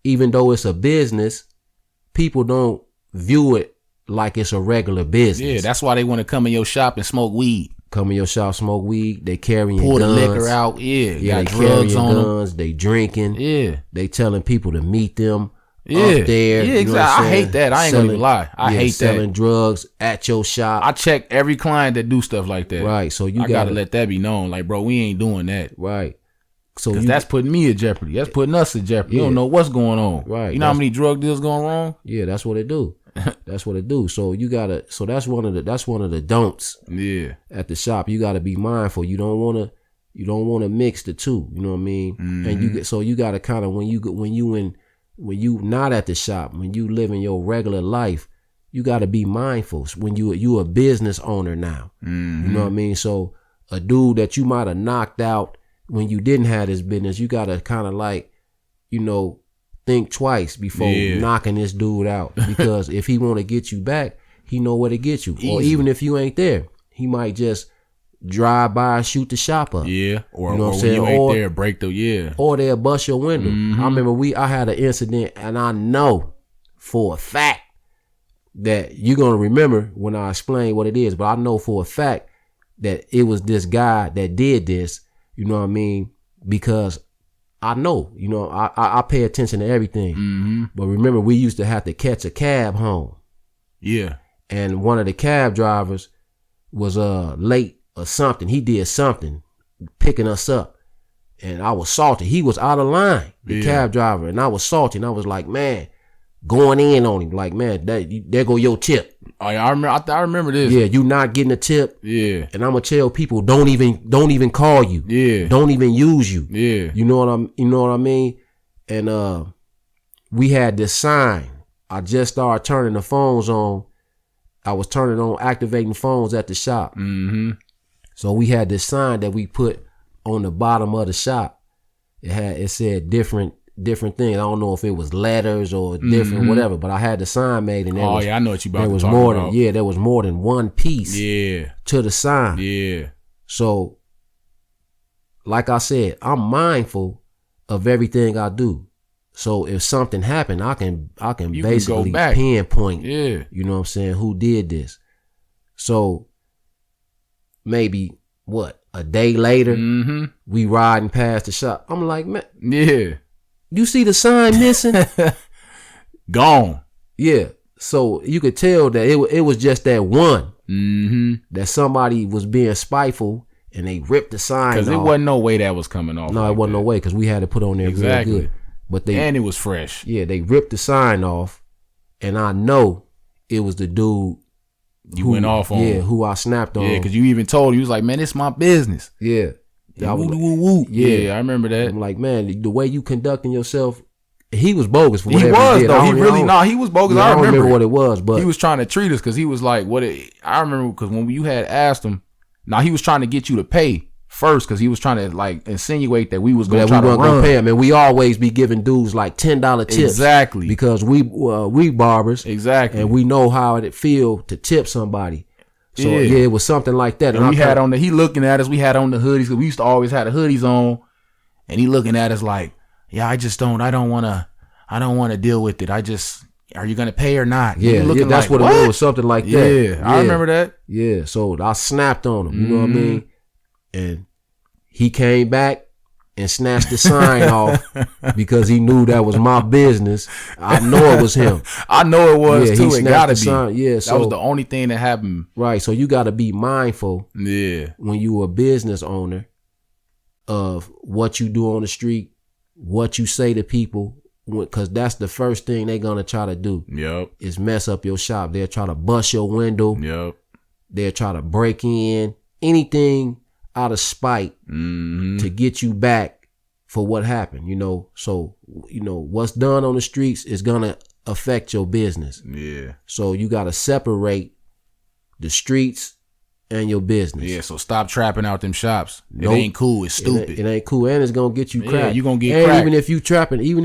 even though it's a business, people don't view it like it's a regular business.
Yeah, that's why they want to come in your shop and smoke weed.
Come in your shop, smoke weed. They carrying
Pull
guns.
The liquor out. Yeah,
they
drugs
carrying
on
guns. Them. They drinking.
Yeah,
they telling people to meet them.
Yeah,
up there.
Yeah, exactly. I hate that. I ain't gonna even lie. I hate that.
Selling drugs at your shop.
I check every client that do stuff like that.
Right. So I
gotta let that be known. Like, bro, we ain't doing that.
Right. So
that's putting me in jeopardy. That's putting us in jeopardy. You don't know what's going on.
Right.
You know how many drug deals going wrong?
Yeah, that's what it do. That's what it do. So you gotta. So that's one of the don'ts.
Yeah.
At the shop, you gotta be mindful. You don't wanna mix the two. You know what I mean? And you gotta kind of when you not at the shop, when you live in your regular life, you got to be mindful. When you a business owner now, you know what I mean? So a dude that you might have knocked out when you didn't have this business, you got to kind of like, you know, think twice before knocking this dude out. Because if he want to get you back, he know where to get you. Easy. Or even if you ain't there, he might just drive by and shoot the shop up.
Yeah. Or,
you know
or when you ain't there, break the,
Or they'll bust your window. I remember I had an incident, and I know for a fact that you're going to remember when I explain what it is, but I know for a fact that it was this guy that did this, you know what I mean? Because I know, you know, I pay attention to everything. But remember, we used to have to catch a cab home.
Yeah.
And one of the cab drivers was late or something. He did something picking us up, and I was salty. He was out of line, the cab driver, and I was salty. And I was like, man, going in on him, like, man, there go your tip.
Oh, yeah, I remember this.
Yeah, you not getting a tip.
Yeah,
and I'm gonna tell people don't even call you.
Yeah,
don't even use you.
Yeah,
you know what I mean. And we had this sign. I just started turning the phones on. I was turning on activating phones at the shop. So we had this sign that we put on the bottom of the shop. It said different things. I don't know if it was letters or different whatever, but I had the sign made, and
I know what you about to talk about.
There was more than one piece to the sign.
Yeah.
So like I said, I'm mindful of everything I do. So if something happened, I can basically pinpoint, you know what I'm saying, who did this. So maybe a day later, we riding past the shop. I'm like, man, you see the sign missing?
Gone.
Yeah. So you could tell that it was just that one
Mm-hmm.
that somebody was being spiteful and they ripped the sign off.
Because it wasn't no way that was coming off.
No,
like
it wasn't
that.
no way because we had to put on there
exactly.
real good. But
and it was fresh.
Yeah, they ripped the sign off, and I know it was the dude
you went off on.
Yeah, who I snapped on.
Yeah, because you even told him, you was like, man, it's my business.
Yeah.
Yeah, I remember that.
I'm like, man, the way you conducting yourself, he was bogus for
he
whatever
was,
he did.
though. He was bogus.
Yeah,
I don't remember
what it was, but
he was trying to treat us because he was like, I remember because when you had asked him, he was trying to get you to pay first because he was trying to like insinuate that we was going to try to run.
Gonna pay him, and we always be giving dudes like $10 tips.
Exactly.
Because we barbers.
Exactly.
And we know how it feel to tip somebody. So yeah, it was something like that.
And we had on he looking at us, we had on the hoodies, because we used to always have the hoodies on, and he looking at us like, yeah, I don't want to deal with it. Are you going to pay or not?
Yeah, that's like, what it was, something like that.
Yeah, I remember that.
Yeah, so I snapped on him, you know what I mean? And he came back and snatched the sign off because he knew that was my business. I know it was him.
I know it was too. It gotta be.
Sign. Yeah,
that was the only thing that happened.
Right. So you got to be mindful.
Yeah.
When you a business owner of what you do on the street, what you say to people, because that's the first thing they're gonna try to do.
Yep.
Is mess up your shop. They'll try to bust your window.
Yep.
They'll try to break in. Anything out of spite to get you back for what happened, So, what's done on the streets is going to affect your business.
Yeah.
So you got to separate the streets and your business.
Yeah, so stop trapping out them shops. It ain't cool. It's stupid.
It ain't cool. And it's going to get you cracked.
Yeah, you going to get
and
cracked.
even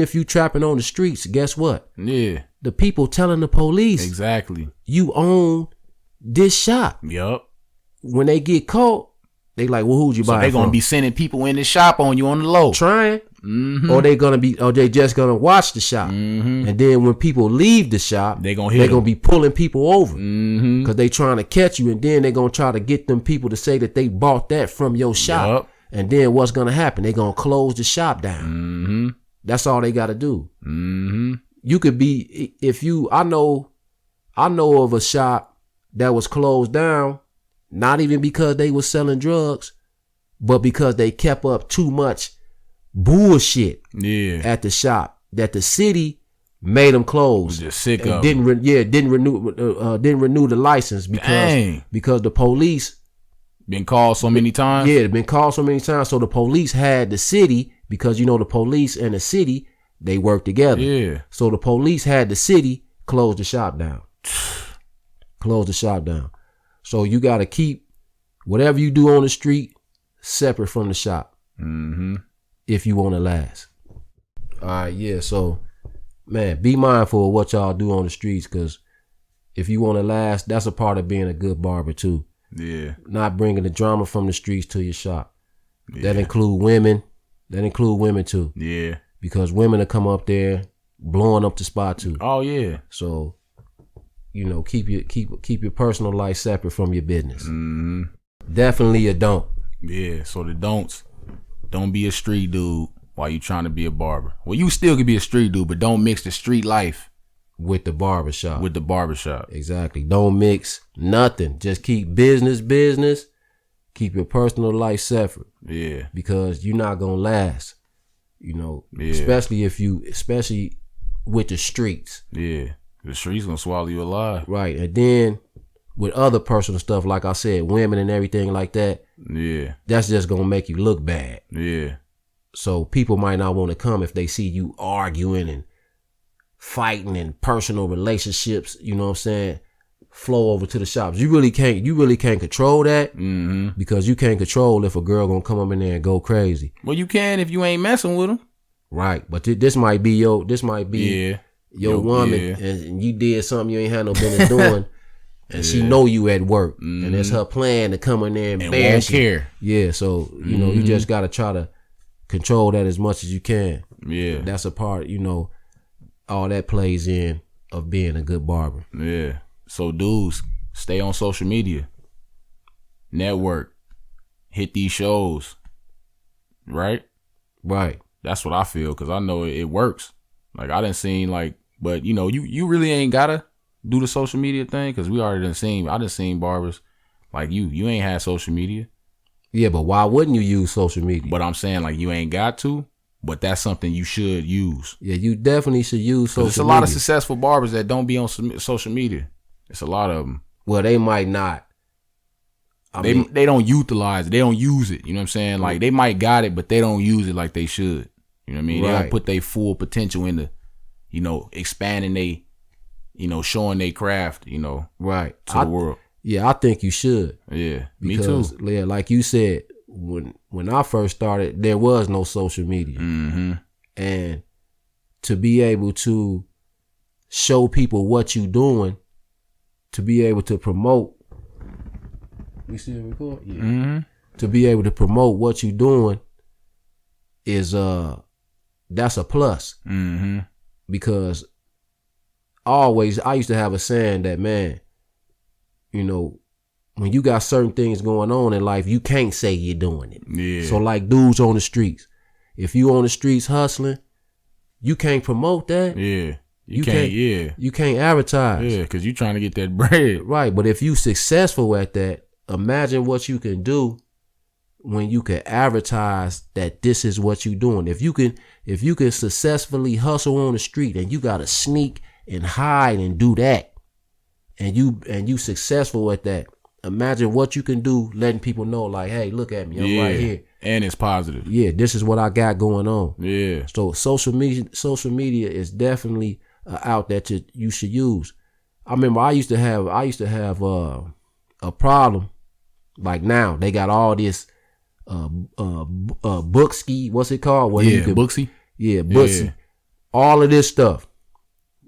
if you trapping on the streets, guess what?
Yeah.
The people telling the police.
Exactly.
You own this shop.
Yup.
When they get caught, they like, well, who'd you buy? So
they gonna be sending people in the shop on you on the low,
trying, or they just gonna watch the shop, and then when people leave the shop, they gonna be pulling people over because they trying to catch you, and then they gonna try to get them people to say that they bought that from your shop, and then what's gonna happen? They gonna close the shop down. That's all they gotta do. You could be I know of a shop that was closed down. Not even because they was selling drugs, but because they kept up too much bullshit at the shop that the city made them close.
Just sick of
didn't renew the license because the police
been called so many times.
Yeah, been called so many times. So the police had the city because the police and the city they work together.
Yeah.
So the police had the city close the shop down. Close the shop down. So you got to keep whatever you do on the street separate from the shop if you want to last. All right, yeah. So, man, be mindful of what y'all do on the streets because if you want to last, that's a part of being a good barber too.
Yeah.
Not bringing the drama from the streets to your shop. Yeah. That include women. That include women too.
Yeah. Because
women will come up there blowing up the spot too.
Oh yeah.
So. Keep your personal life separate from your business. Definitely a don't.
Yeah, so the don'ts. Don't be a street dude while you trying to be a barber. Well, you still could be a street dude, but don't mix the street life
with the barbershop.
Exactly.
Don't mix nothing. Just keep business. Keep your personal life separate.
Yeah.
Because you're not gonna last. Especially with the streets.
Yeah. The streets gonna swallow you alive.
Right. And then with other personal stuff, like I said, women and everything like that.
Yeah.
That's just gonna make you look bad.
Yeah.
So people might not want to come if they see you arguing and fighting and personal relationships, flow over to the shops. You really can't control that because you can't control if a girl gonna come up in there and go crazy.
Well, you can if you ain't messing with them.
Right. But this might be your woman and you did something you ain't had no business doing and she know you at work and it's her plan to come in there and bash
won't care.
Yeah, so you just gotta try to control that as much as you can.
Yeah.
That's a part, all that plays in of being a good barber.
Yeah. So dudes, stay on social media. Network. Hit these shows. Right?
Right.
That's what I feel because I know it works. Like I done seen but you really ain't gotta do the social media thing? Because we already I done seen barbers like you ain't had social media.
Yeah, but why wouldn't you use social media?
But I'm saying like you ain't got to, but that's something you should use.
Yeah, you definitely should use social media.
There's a lot of successful barbers that don't be on social media. It's a lot of them.
Well, they might not.
They don't utilize it. They don't use it. You know what I'm saying? Like they might got it, but they don't use it like they should. You know what I mean? Right. They don't put their full potential into, expanding they, showing their craft,
right,
to the world.
Yeah, I think you should.
Yeah,
because, me too. Yeah, like you said, when I first started, there was no social media.
Mm-hmm.
And to be able to show people what you doing, to be able to promote. We still record? Yeah.
Mm-hmm.
To be able to promote what you doing is that's a plus.
Mm-hmm.
Because I used to have a saying that, man, when you got certain things going on in life, you can't say you're doing it.
Yeah.
So like dudes on the streets, if you on the streets hustling, you can't promote that.
Yeah. You can't. Yeah.
You can't advertise.
Yeah, because you trying to get that bread.
Right. But if you successful at that, imagine what you can do when you can advertise that this is what you doing. If you can successfully hustle on the street and you gotta sneak and hide and do that, and you successful at that, imagine what you can do letting people know, like, hey, look at me, I'm right here.
And it's positive.
Yeah, this is what I got going on.
Yeah.
So social media is definitely out that you should use. I remember I used to have a problem. Like now they got all this Bookski, what's it called?
Booksy.
Yeah, Booksy. Yeah. All of this stuff.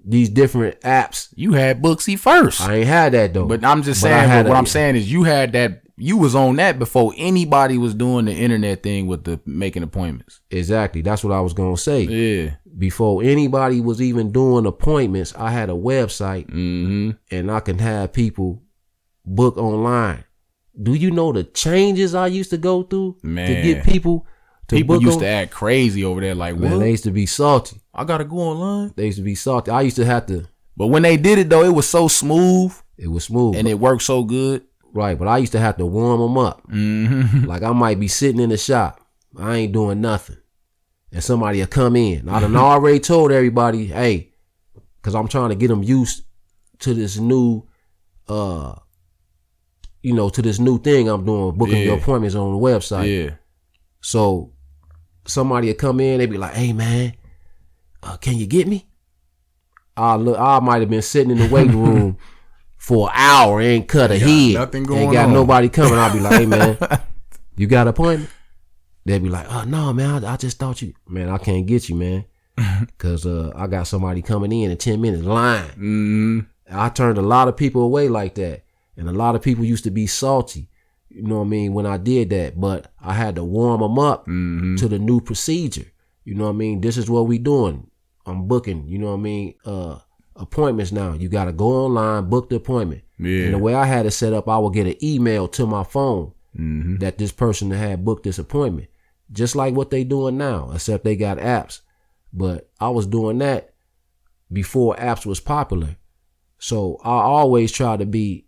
These different apps.
You had Booksy first.
I ain't had that though.
But I'm just saying, what I'm saying is you had that, you was on that before anybody was doing the internet thing with the making appointments.
Exactly. That's what I was going to say.
Yeah.
Before anybody was even doing appointments, I had a website and I can have people book online. Do you know the changes I used to go through to get people to
People
book
used to act crazy over there. Like,
man,
what?
They used to be salty.
I got to go online.
They used to be salty. I used to have to.
But when they did it, though, it was so smooth.
It was smooth.
And it worked so good.
Right. But I used to have to warm them up.
Mm-hmm.
Like I might be sitting in the shop. I ain't doing nothing. And somebody will come in. I done already told everybody, hey, because I'm trying to get them used to this new, to this new thing I'm doing, booking your appointments on the website.
Yeah.
So somebody will come in, they be like, hey man, can you get me? I might have been sitting in the waiting room for an hour, ain't cut a head.
Nothing going on.
Ain't got nobody coming. I'll be like, hey man, you got an appointment? They'll be like, oh no man, I just thought you, man, I can't get you, man. Cause I got somebody coming in 10 minutes line.
Mm-hmm.
I turned a lot of people away like that. And a lot of people used to be salty, you know what I mean, when I did that. But I had to warm them up to the new procedure. You know what I mean? This is what we doing. I'm booking, you know what I mean, appointments now. You got to go online, book the appointment.
Yeah.
And the way I had it set up, I would get an email to my phone that this person had booked this appointment. Just like what they doing now, except they got apps. But I was doing that before apps was popular. So I always try to be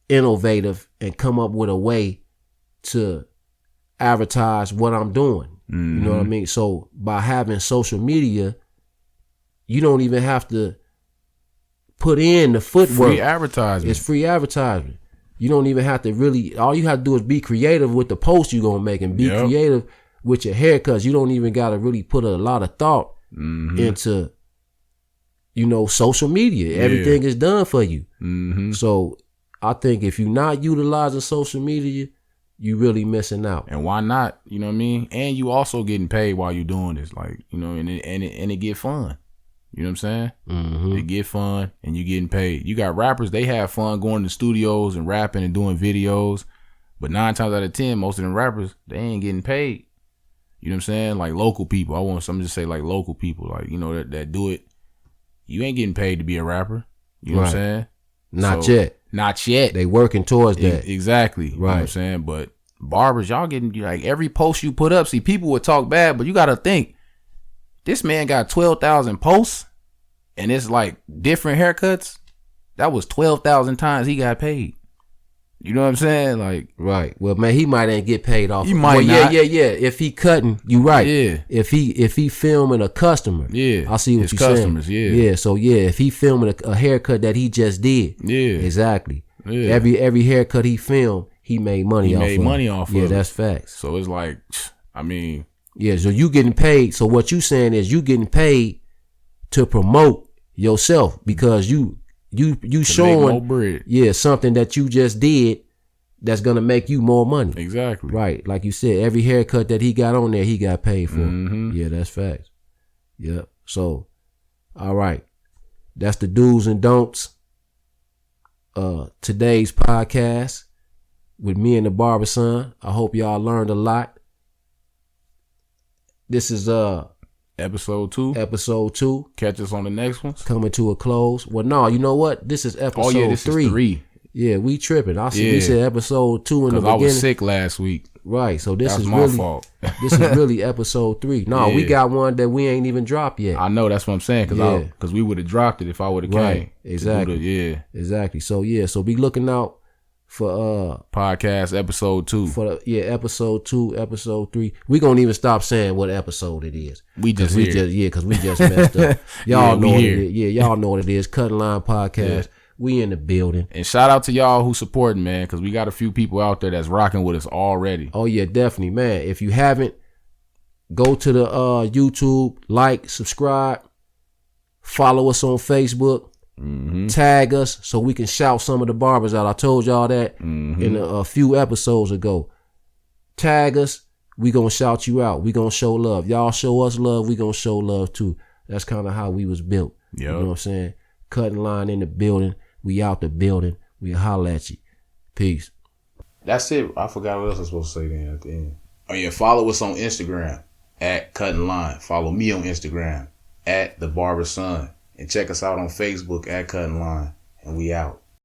innovative and come up with a way to advertise what I'm doing. You know what I mean? So by having social media, you don't even have to put in the footwork.
Free advertisement.
It's free advertisement. You don't even have to really, all you have to do is be creative with the post you're going to make and be creative with your haircuts. You don't even got to really put a lot of thought into, social media. Everything is done for you. So I think if you're not utilizing social media, you really missing out.
And why not? You know what I mean? And you also getting paid while you're doing this, like, and it get fun. You know what I'm saying? It get fun and you getting paid. You got rappers, they have fun going to studios and rapping and doing videos. But 9 times out of 10, most of them rappers, they ain't getting paid. You know what I'm saying? Like local people. I want something to say like local people, like, that do it. You ain't getting paid to be a rapper. You know what I'm saying?
Not yet. They working towards that.
Exactly. Right. You know what I'm saying? But barbers, y'all getting, like, every post you put up, see, people would talk bad, but you got to think, this man got 12,000 posts and it's like different haircuts. that was 12,000 times he got paid. You know what I'm saying? Like,
right. Well, man, he might ain't get paid off.
He might
not.
Yeah.
If he cutting, you right.
Yeah.
If he filming a customer,
yeah,
I see what you're
customers,
saying.
Yeah.
So if he filming a haircut that he just did,
yeah,
exactly.
Yeah.
Every haircut he filmed, he made money. Off
of.
Yeah, that's facts.
So it's like, I mean,
yeah. So you getting paid. So what you saying is you getting paid to promote yourself because you showing something that you just did that's gonna make you more money.
Exactly.
Right. Like you said, every haircut that he got on there, he got paid for.
Mm-hmm.
Yeah, that's facts. Yep. So, all right. That's the do's and don'ts. Today's podcast with me and the barber son. I hope y'all learned a lot. This is
episode 2.
Episode 2.
Catch us on the next one.
Coming to a close. Well, no, you know what? This is episode 3.
This is 3.
Yeah, we tripping. I see we said episode 2 in the beginning.
I was sick last week.
Right, so this is
my
really
fault.
This is really episode 3. No, we got one that we ain't even dropped yet.
I know, that's what I'm saying, because we would have dropped it if I would have came.
Exactly. Exactly. So so be looking out for
podcast episode 2.
For episode 2, episode 3. We gonna even stop saying what episode it is.
Because
we just messed up. Y'all know what it is. Yeah, y'all know what it is. Cutnline podcast. Yeah. We in the building.
And shout out to y'all who supporting, man, because we got a few people out there that's rocking with us already.
Oh yeah, definitely, man. If you haven't, go to the YouTube, like, subscribe, follow us on Facebook, tag us so we can shout some of the barbers out. I told y'all that in a few episodes ago. Tag us, we gonna shout you out. We gonna show love. Y'all show us love, we gonna show love too. That's kind of how we was built.
Yep.
You know what I'm saying? Cutting line in the building. We out the building. We holla at you. Peace.
That's it. I forgot what else I was supposed to say then at the end. Oh yeah, follow us on Instagram at Cutting Line. Follow me on Instagram at The Barber Son. And check us out on Facebook at Cutting Line. And we out.